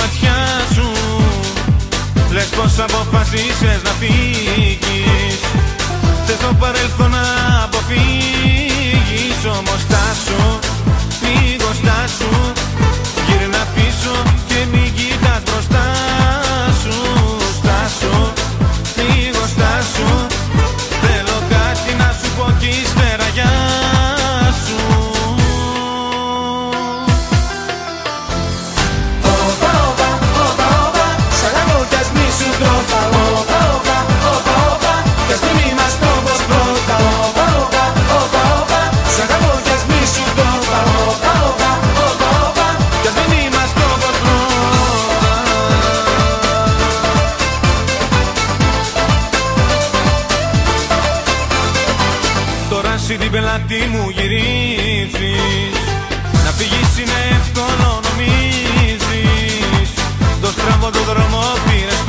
ματιά σου. Λες πως αποφασίσες να φύγεις. Θες το παρελθόν να αποφύγεις. Όμως στάσου, λίγο στάσου. Γύρνα πίσω και μην κοιτάς μπροστά σου. Στάσου, λίγο στάσου. Θέλω κάτι να σου πω κι ύστερα γεια σου. Όπα, όπα, όπα, όπα, σ' αγαπώ κι ας μη σου τρώγα. Όπα, όπα, όπα, όπα, κι ας μην είμαστε όπως πρώτα. Όπα, όπα, όπα, όπα, σ' αγαπώ κι ας μη σου τρώγα. Όπα, όπα, όπα, όπα, κι ας μην είμαστε όπως πρώτα. Τώρα εσύ την πελάτη μου γυρίζεις. Να φύγεις είναι εύκολο νομίζεις. Το στραβό το δρόμο πήρες